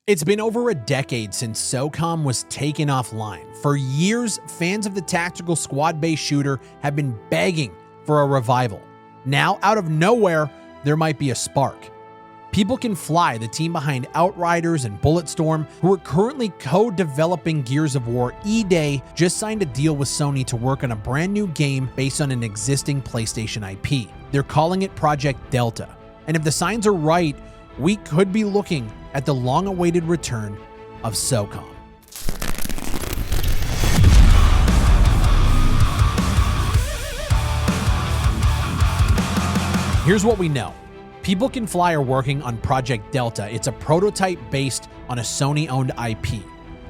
It's been over a decade since SOCOM was taken offline. For years, fans of the tactical squad-based shooter have been begging for a revival. Now, out of nowhere, there might be a spark. People Can Fly, the team behind Outriders and Bulletstorm, who are currently co-developing Gears of War E-Day, just signed a deal with Sony to work on a brand new game based on an existing PlayStation IP. They're calling it Project Delta. And if the signs are right, we could be looking at the long-awaited return of SOCOM. Here's what we know. People Can Fly are working on Project Delta. It's a prototype based on a Sony-owned IP.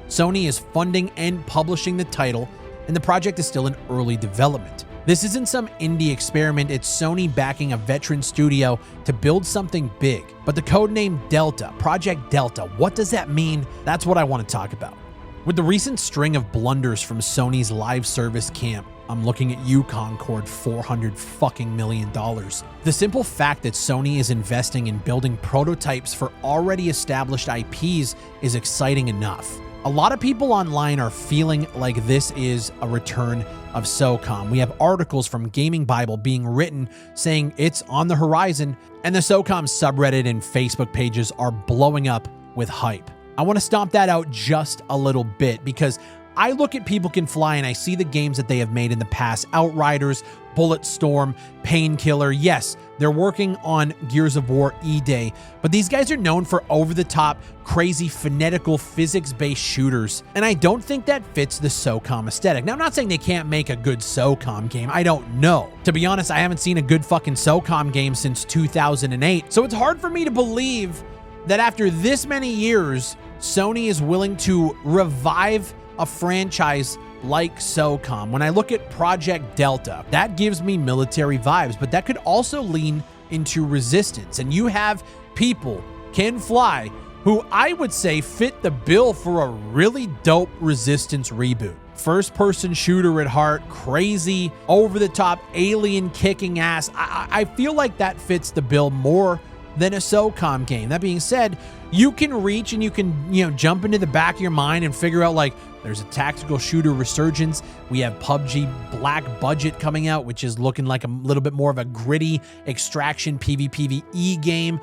Sony is funding and publishing the title, and the project is still in early development. This isn't some indie experiment, it's Sony backing a veteran studio to build something big. But the codename Delta, Project Delta, what does that mean? That's what I want to talk about. With the recent string of blunders from Sony's live service camp, I'm looking at you, Concord, $400 million. The simple fact that Sony is investing in building prototypes for already established IPs is exciting enough. A lot of people online are feeling like this is a return of SOCOM. We have articles from Gaming Bible being written saying it's on the horizon, and the SOCOM subreddit and Facebook pages are blowing up with hype. I want to stomp that out just a little bit because I look at People Can Fly and I see the games that they have made in the past. Outriders, Bulletstorm, Painkiller. Yes, they're working on Gears of War E-Day, but these guys are known for over-the-top, crazy, phonetical, physics-based shooters, and I don't think that fits the SOCOM aesthetic. Now, I'm not saying they can't make a good SOCOM game. I don't know. To be honest, I haven't seen a good fucking SOCOM game since 2008, so it's hard for me to believe that after this many years, Sony is willing to revive a franchise like SOCOM. When I look at Project Delta, that gives me military vibes, but that could also lean into Resistance. And you have People Can Fly, who I would say fit the bill for a really dope Resistance reboot. First-person shooter at heart, crazy, over-the-top, alien kicking ass. I feel like that fits the bill more than a SOCOM game. That being said, you can reach and you can, jump into the back of your mind and figure out like, there's a tactical shooter resurgence. We have PUBG Black Budget coming out, which is looking like a little bit more of a gritty extraction PvPvE game.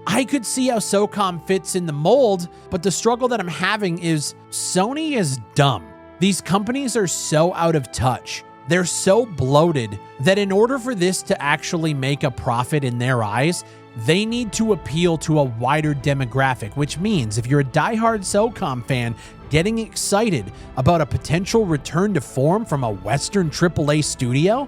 I could see how SOCOM fits in the mold, but the struggle that I'm having is Sony is dumb. These companies are so out of touch. They're so bloated that in order for this to actually make a profit in their eyes, they need to appeal to a wider demographic, which means if you're a diehard SOCOM fan getting excited about a potential return to form from a Western AAA studio,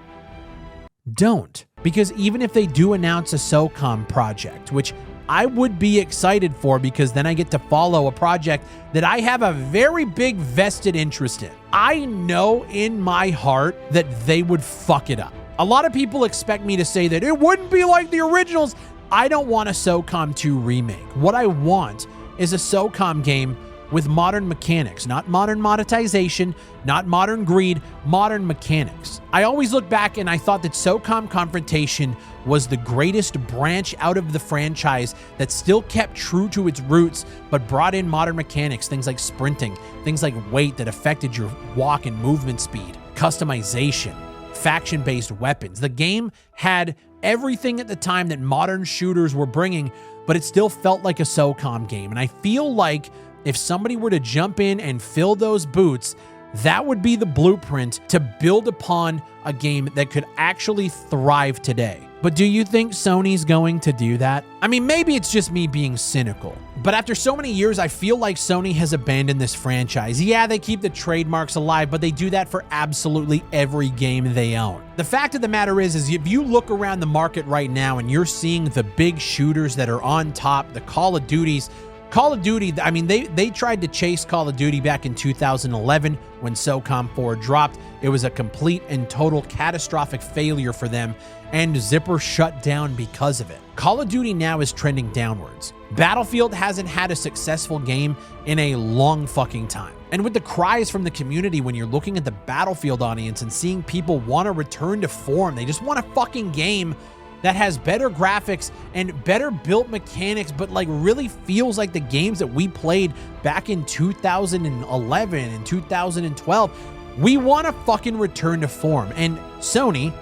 don't. Because even if they do announce a SOCOM project, which I would be excited for because then I get to follow a project that I have a very big vested interest in, I know in my heart that they would fuck it up. A lot of people expect me to say that it wouldn't be like the originals. I don't want a SOCOM 2 remake. What I want is a SOCOM game with modern mechanics, not modern monetization, not modern greed, modern mechanics. I always look back and I thought that SOCOM Confrontation was the greatest branch out of the franchise that still kept true to its roots, but brought in modern mechanics, things like sprinting, things like weight that affected your walk and movement speed, customization, faction-based weapons. The game had everything at the time that modern shooters were bringing, but it still felt like a SOCOM game. And I feel like if somebody were to jump in and fill those boots, that would be the blueprint to build upon a game that could actually thrive today. But do you think Sony's going to do that? I mean, maybe it's just me being cynical, but after so many years, I feel like Sony has abandoned this franchise. Yeah, they keep the trademarks alive, but they do that for absolutely every game they own. The fact of the matter is if you look around the market right now and you're seeing the big shooters that are on top, the Call of Duties, I mean, they tried to chase Call of Duty back in 2011 when SOCOM 4 dropped. It was a complete and total catastrophic failure for them, and Zipper shut down because of it. Call of Duty now is trending downwards. Battlefield hasn't had a successful game in a long fucking time. And with the cries from the community when you're looking at the Battlefield audience and seeing people want to return to form, they just want a fucking game that has better graphics and better built mechanics, but like really feels like the games that we played back in 2011 and 2012. We want to fucking return to form. And Sony,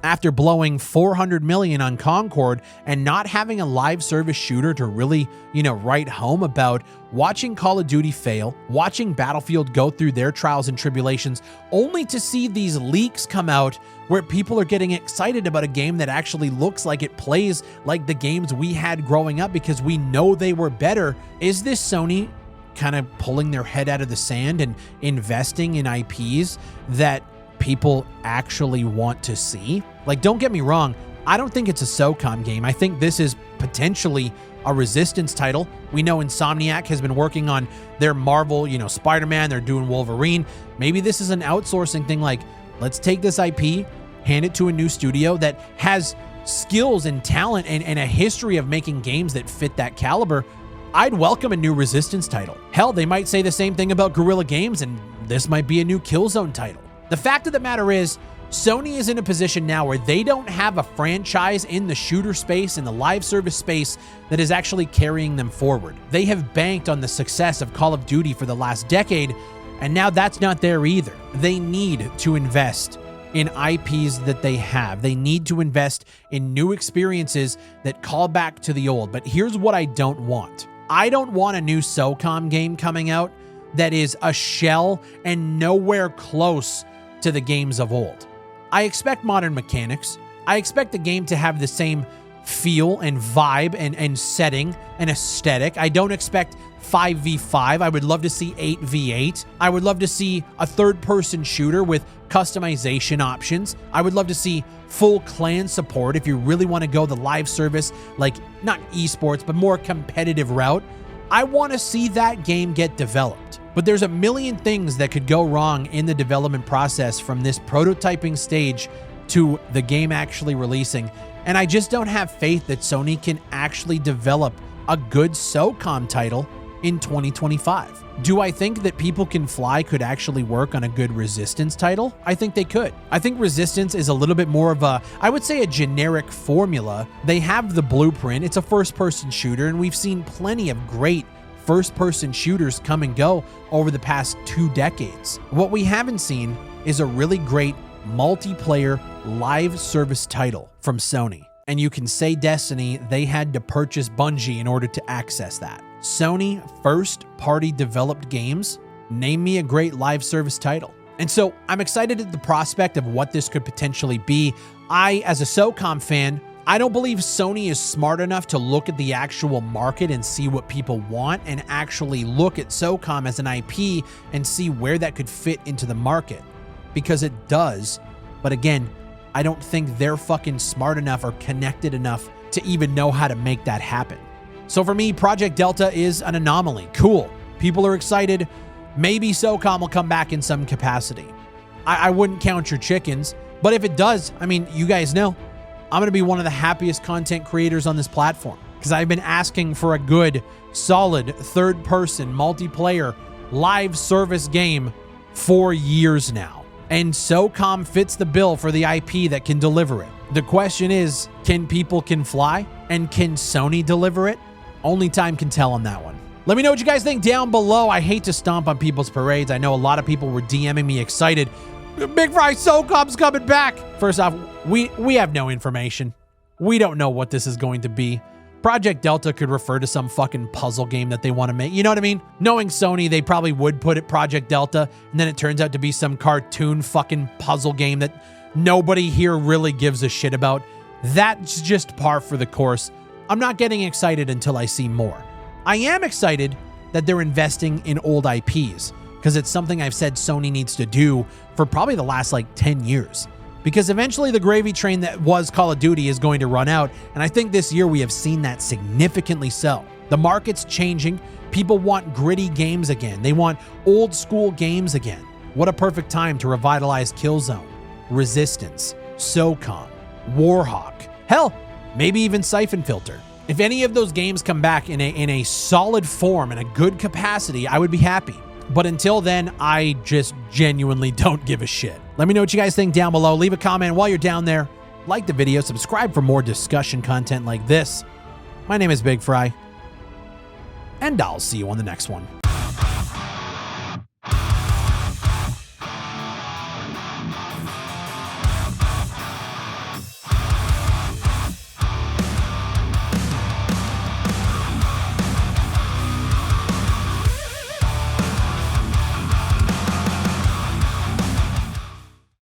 after blowing $400 million on Concord and not having a live service shooter to really, write home about, watching Call of Duty fail, watching Battlefield go through their trials and tribulations, only to see these leaks come out where people are getting excited about a game that actually looks like it plays like the games we had growing up because we know they were better. Is this Sony kind of pulling their head out of the sand and investing in IPs that people actually want to see? Like, don't get me wrong, I don't think it's a SOCOM game. I think this is potentially a Resistance title. We know Insomniac has been working on their Marvel, Spider-Man, they're doing Wolverine. Maybe this is an outsourcing thing, like, let's take this IP, hand it to a new studio that has skills and talent and a history of making games that fit that caliber. I'd welcome a new Resistance title. Hell, they might say the same thing about Guerrilla Games, and this might be a new Killzone title. The fact of the matter is, Sony is in a position now where they don't have a franchise in the shooter space and the live service space that is actually carrying them forward. They have banked on the success of Call of Duty for the last decade, and now that's not there either. They need to invest in IPs that they have. They need to invest in new experiences that call back to the old. But here's what I don't want. I don't want a new SOCOM game coming out that is a shell and nowhere close to the games of old. I expect modern mechanics. I expect the game to have the same feel and vibe and setting and aesthetic. I don't expect 5v5. I would love to see 8v8. I would love to see a third-person shooter with customization options. I would love to see full clan support if you really want to go the live service, like not esports, but more competitive route. I want to see that game get developed. But there's a million things that could go wrong in the development process from this prototyping stage to the game actually releasing. And I just don't have faith that Sony can actually develop a good SOCOM title in 2025. Do I think that People Can Fly could actually work on a good Resistance title? I think they could. I think Resistance is a little bit more of a, I would say, a generic formula. They have the blueprint. It's a first-person shooter, and we've seen plenty of great first-person shooters come and go over the past 2 decades. What we haven't seen is a really great multiplayer live service title from Sony. And you can say Destiny, they had to purchase Bungie in order to access that. Sony first-party developed games, name me a great live service title. And so I'm excited at the prospect of what this could potentially be. I, as a SOCOM fan, I don't believe Sony is smart enough to look at the actual market and see what people want and actually look at SOCOM as an IP and see where that could fit into the market. Because it does. But again, I don't think they're fucking smart enough or connected enough to even know how to make that happen. So for me, Project Delta is an anomaly. Cool. People are excited. Maybe SOCOM will come back in some capacity. I wouldn't count your chickens. But if it does, I mean, you guys know, I'm going to be one of the happiest content creators on this platform because I've been asking for a good, solid, third-person, multiplayer, live service game for years now. And SOCOM fits the bill for the IP that can deliver it. The question is, can People Can Fly? And can Sony deliver it? Only time can tell on that one. Let me know what you guys think down below. I hate to stomp on people's parades. I know a lot of people were DMing me excited. Big Fry SOCOM's coming back. First off, we have no information. We don't know what this is going to be. Project Delta could refer to some fucking puzzle game that they want to make. You know what I mean? Knowing Sony, they probably would put it Project Delta, and then it turns out to be some cartoon fucking puzzle game that nobody here really gives a shit about. That's just par for the course. I'm not getting excited until I see more. I am excited that they're investing in old IPs, because it's something I've said Sony needs to do for probably the last 10 years. Because eventually the gravy train that was Call of Duty is going to run out, and I think this year we have seen that significantly so. The market's changing. People want gritty games again. They want old school games again. What a perfect time to revitalize Killzone, Resistance, SOCOM, Warhawk, hell, maybe even Siphon Filter. If any of those games come back in a solid form, in a good capacity, I would be happy. But until then, I just genuinely don't give a shit. Let me know what you guys think down below. Leave a comment while you're down there. like the video, subscribe for more discussion content like this. My name is Big Fry, and I'll see you on the next one.